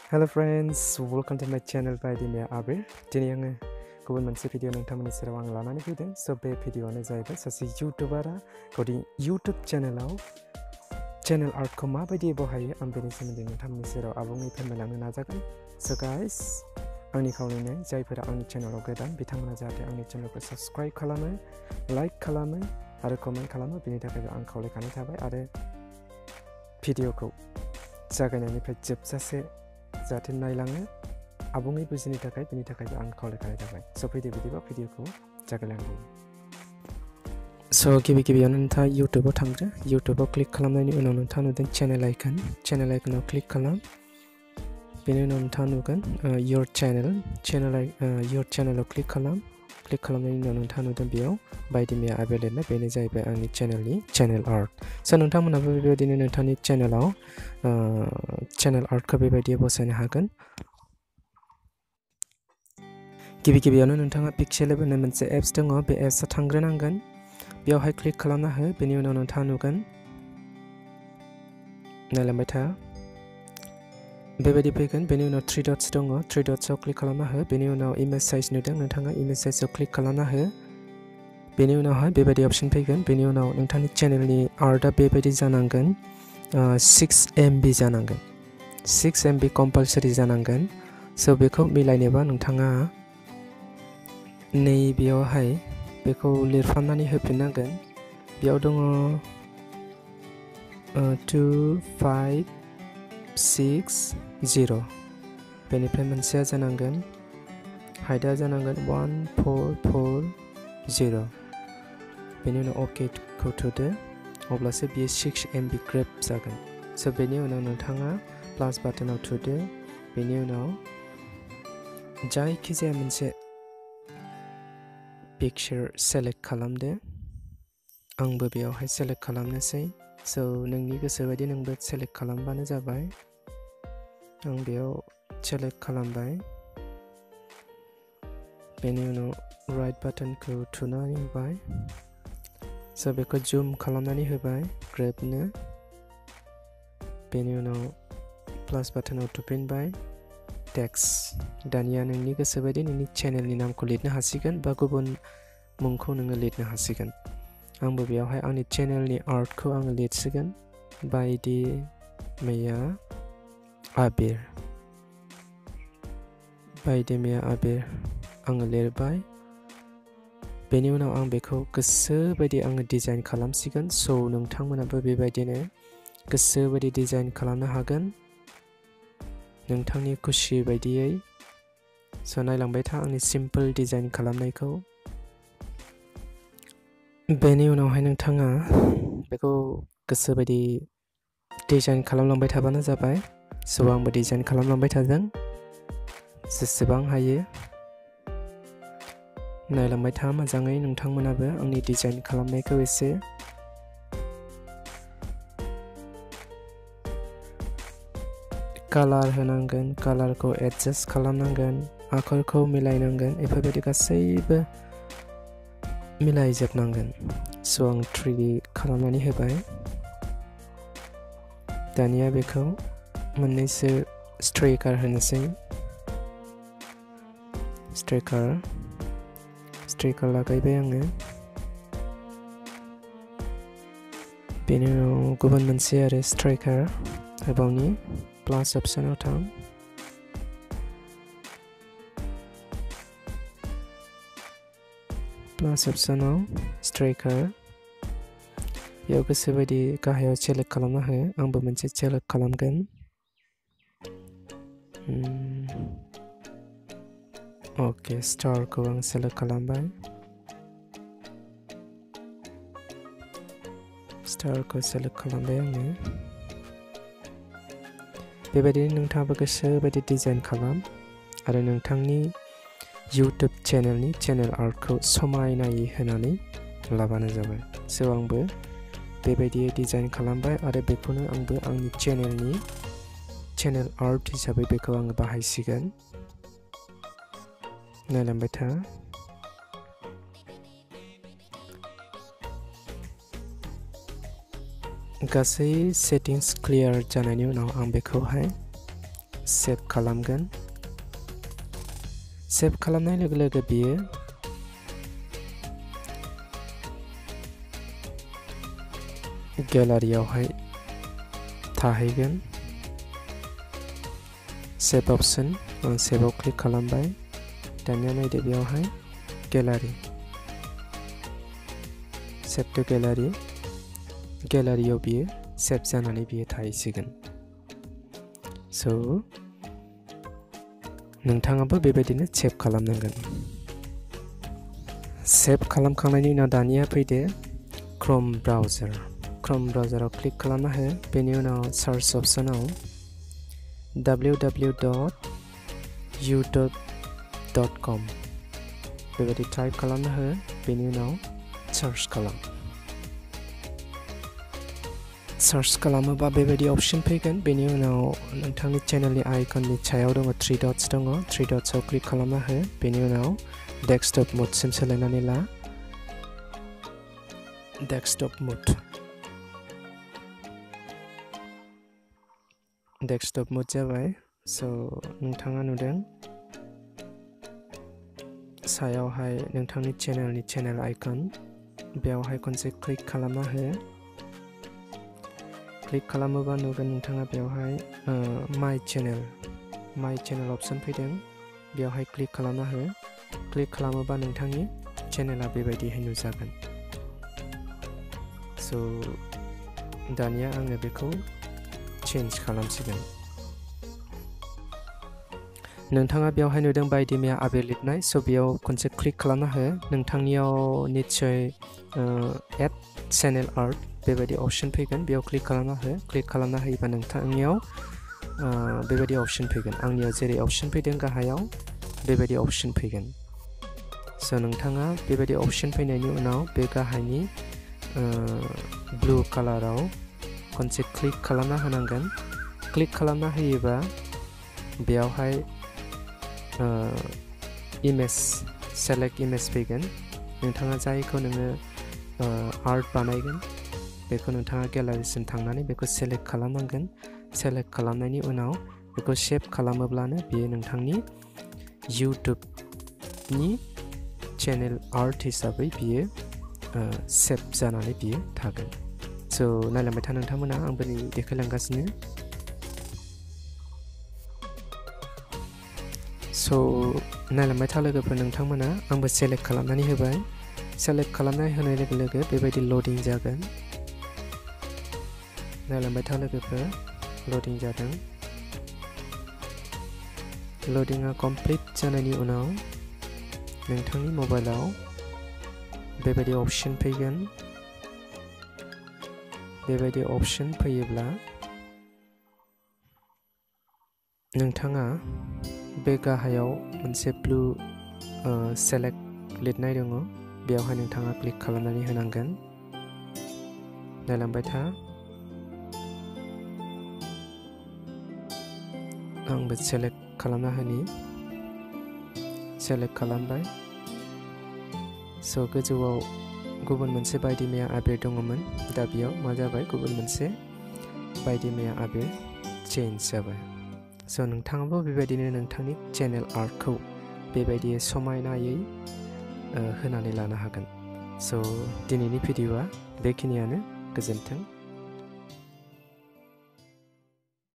Hello friends, welcome to my channel by Dimya Abir. Dini आङो गुबुन मोनसे video नोंथांमोननि सेराव आं लानानै फैदों। So बे भिडिअआनो जाहैबाय सासे इउटिउबारा गावनि इउटिउब चेनेलाव चेनेल आर्टखौ माबायदि बाहायो आं बेनि सोमोन्दै नोंथांमोननि सेराव आबुङै फोरमायलांनो नाजागोन। So guys, आंनि खावलायनाय जायफोरा आंनि चेनेलाव गोदान बिथांमोना जाहाथे आंनि चेनेलखौ साबस्क्राइब खालामो, लाइक खालामो आरो कमेन्ट खालामो बेनि थाखायबो आं खावलायखानाय थाबाय आरो भिडिअखौ जागायनायनिफ्राय जोबजासे जाहाथे नायलाङो आबुङै बुजिनो थाखाय बेनि थाखायबो आं खावलायखानाय थाबाय। स' फैदो बिदिबा भिडिअखौ जागायलांगौ। स' गिबियावनो नोंथाङा इउटिउबाव थांदो। इउटिउबाव क्लिक खालामनायनि उनाव नोंथाङा नुदों चेनेल आइकनाव क्लिक खालाम। बेनि उनाव नोंथाङा नुगोन योर चेनेलाव क्लिक खालाम। क्लिक खालामनायनि उनाव नोंथाङा नुदों बेयाव बायदिमैया आबेल लिरनाय बेनो जाहैबाय आंनि चेनेलनि चेनेल आर्ट। स' नोंथांमोनाबो बेबायदिनो नोंथांनि चेनेलाव चेनेल आर्टखौ बेबायदि बसायनो हागोन। गिबियावनो नोंथाङा पिक्सेलेब होननाय मोनसे एप्स दङ, बे एप्सआ थांग्रोनांगोन। बेयावहाय क्लिक खालामना हो। बेनि उनाव नोंथाङा नुगोन नायलांबाय था बेबायदि फैगोन। बेनि उनाव 3 डट्स दङ, 3 डट्सआव क्लिक खालामना हो। बेनि उनाव इमेज साइज नुदों नोंथाङा इमेज साइजआव क्लिक खालामना हो। बेनि उनावहाय बेबायदि अप्शन फैगोन। बेनि उनाव नोंथांनि चेनेलनि आर्टआ बेबायदि जानांगोन, 6 MB जानांगोन, 6 MB कम्पालसरि जानांगोन। स' बेखौ मिलायनोबा नोंथाङा नैबेयावहाय बेखौ लिरफामनानै होफिननांगोन। बेयाव दङ 2560 बेनिफ्राय मोनसेया जानांगोन हाइटआ जानांगोन 1440 बेनि उनाव अके खौ थुदो, अब्लासो बियो 6 MB ग्रेप जागोन। स' बेनि उनाव नोंथाङा प्लास बाटनाव थुदो। बेनि उनाव जायखिजाया मोनसे पिक्चार सेलेक्ट खालामदो। आंबो बेयावहाय सेलेक्ट खालामनोसै। स' नोंनि गोसो बायदि नोंबो सेलेक्ट खालामबानो जाबाय। आं बेयाव सेलेक्ट खालामबाय। बेनि उनाव राइट बाटनखौ थुनानै होबाय। स' बेखौ जुम खालामनानै होबाय ग्रेपनो। बेनि उनाव प्लास बाटनाव थुफिनबाय। टेक्स्ट दानिया नोंनि गोसो बायदि नोंनि चेनेलनि नामखौ लिरनो हासिगोन बा गुबुन मुंखौ नोङो लिरनो हासिगोन। आंबो बेयावहाय आंनि चेनेलनि आर्टखौ आङो लिरसिगोन, बायदिमैया आबिर आङो लिरबाय। बेनि उनाव आं बेखौ गोसो बायदि आङो डिजाइन खालामसिगोन। स' नोंथांमोनाबो बेबायदिनो गोसो बायदि डिजाइन खालामनो हागोन नोंथांनि खुसि बायदियै। स' नायलांबाय था आंनि सिम्पोल डिजाइन खालामनायखौ। बेनि उनावहाय नोंथाङा बेखौ गोसो बायदि डिजाइन खालामलांबाय थाबानो जाबाय। स' आंबो डिजाइन खालामलांबाय थादों जेसेबां हायो। नायलांबाय था मोजाङै नोंथांमोनाबो आंनि डिजाइन खालामनायखौ एसे। कालार होनांगोन, कालारखौ एडजास्ट खालामनांगोन, आखरखौ मिलायनांगोन, बेफोरबायदि गासैबो मिलायजोबनांगोन। स' आं 3D खालामनानै होबाय। दानिया बेखौ मोननैसो स्ट्राइकार होनोसै। स्ट्राइकार लागायबाय आङो। बेनि उनाव गुबुन मोनसे आरो स्ट्राइकार होबावनि। प्लास अप्शनाव थां। प्लास अप्शनाव स्ट्राइकार बेयाव गोसो बायदि गाहायाव सेलेक्ट खालामना हो। आंबो मोनसे सेलेक्ट खालामगोन। अके स्टारखौ आं सेलेक्ट खालामबाय। स्टारखौ सेलेक्ट खालामबाय आङो। बेबायदिनो नोंथाङाबो गोसो बायदि डिजाइन खालाम आरो नोंथांनि इउटिउब चेनेलनि चेनेल आर्टखौ समायनायै होनानै लाबानो जाबाय। स' आंबो बेबायदियै डिजाइन खालामबाय आरो बेखौनो आंबो आंनि चेनेलनि चेनेल आर्ट हिसाबै बेखौ आङो बाहायसिगोन। नायलांबाय था। गासै सेटिंस क्लियार जानायनि उनाव आं बेखौहाय सेभ खालामगोन सेभ खालामनाय लोगो लोगो बियो गैलारियावहाय थाहैगोन सेभ ऑप्शन सेभआव क्लिक खालामबाय दानिया नायदो बेयावहाय गैलारि सेभ टू गैलारि गैलारियाव बियो सेभ जानानै बियो थाहैसिगोन सो नोंथाङाबो बेबायदिनो सेभ खालामनांगोन सेभ खालामखांनायनि उनाव दानिया फैदो क्रोम ब्राउजाराव क्लिक खालामना हो बेनि उनाव सार्च ऑप्शनाव www.youtube.com बेबायदि टाइप खालामना हो बेनि उनाव सार्च खालामोबा बेबायदि ऑप्शन फैगोन बेनि उनाव नोंथांनि चेनेलनि आइकननि सायाव दङ 3 डट्स दङ 3 डट्सआव क्लिक खालामना हो बेनि उनाव डेस्कटप मोडसिम सोलायनानै ला डेस्कटप मोड जाबाय सो नोंथाङा नुदों सायावहाय नोंथांनि चेनेलनि चेनेल आइकन बेयावहाय खनसे क्लिक खालामना हो क्लिक खालामोबा नुगोन नोंथाङा बेयावहाय माय चेनेल ऑप्शन फैदों बेयावहाय क्लिक खालामना हो क्लिक खालामोबा नोंथांनि चेनेला बेबायदिहाय नुजागोन सो दानिया आङो बेखौ चेन्ज खालामसिगोन नोंथाङा बेयावहाय नुदों बायदि मैया आबिर लिरनाय सो बेयाव खनसे क्लिक खालामना हो नोंथांनियाव निश्चय एड चेनेल आर्ट बेबायदि ऑप्शन फैगोन बेयाव क्लिक खालामना हो क्लिक खालामना होयोबा नोंथांनियाव बेबायदि ऑप्शन फैगोन आंनियाव जेरै ऑप्शन फैदों गाहायाव बेबायदि ऑप्शन फैगोन सो नोंथाङा बेबायदि ऑप्शन फैनायनि उनाव बे गाहायनि ब्लू कालाराव खनसे क्लिक खालामना होनांगोन क्लिक खालामना होयोबा बेयावहाय इमेज सेलेक्ट इमेज फैगोन नोंथाङा जायखौ नोङो आर्ट बानायगोन बेखौ नोंथाङा गैलारिसिम थांनानै बेखौ सेलेक्ट खालामनांगोन सेलेक्ट खालामनायनि उनाव बेखौ सेभ खालामोब्लानो बेयो नोंथांनि इउट्युबनि चेनेल आर्ट हिसाबै बियो सेभ जानानै बियो थागोन सो नायलांबाय था नोंथांमोना आंबो नै देखायलांगासिनो सो नायलांबाय था लोगोफोर नोंथांमोना आंबो सेलेक्ट खालामनानै होबाय सेलेक्ट खालामनाय होनाय लोगो लोगो बेबायदि लडिं जागोन नायलांबाय था लोगोफोर लडिं जादों लडिंआ कमप्लिट जानायनि उनाव नोंथांनि मबाइलाव बेबायदि ऑप्शन फैगोन बेबायदि ऑप्शन फैयोब्ला नोंथाङा बे गाहायाव मोनसे ब्लू सेलेक्ट लिरनाय दङ बेयावहाय नोंथाङा क्लिक खालामनानै होनांगोन नायलांबाय था आंबो सेलेक्ट खालामना होनि सेलेक्ट खालामबाय सो गोजौआव गुबुन मोनसे बायदि मैया आबिर दङमोन दा बेयाव मा जाबाय गुबुन मोनसे बायदि मैया आबिर चेन्ज जाबाय सो नोंथाङाबो बेबायदिनो नोंथांनि चेनेल आर्टखौ बेबायदि समायनायै होनानै लानो हागोन सो दिनैनि भिडिअआ बेखिनियानो गोजोन्थों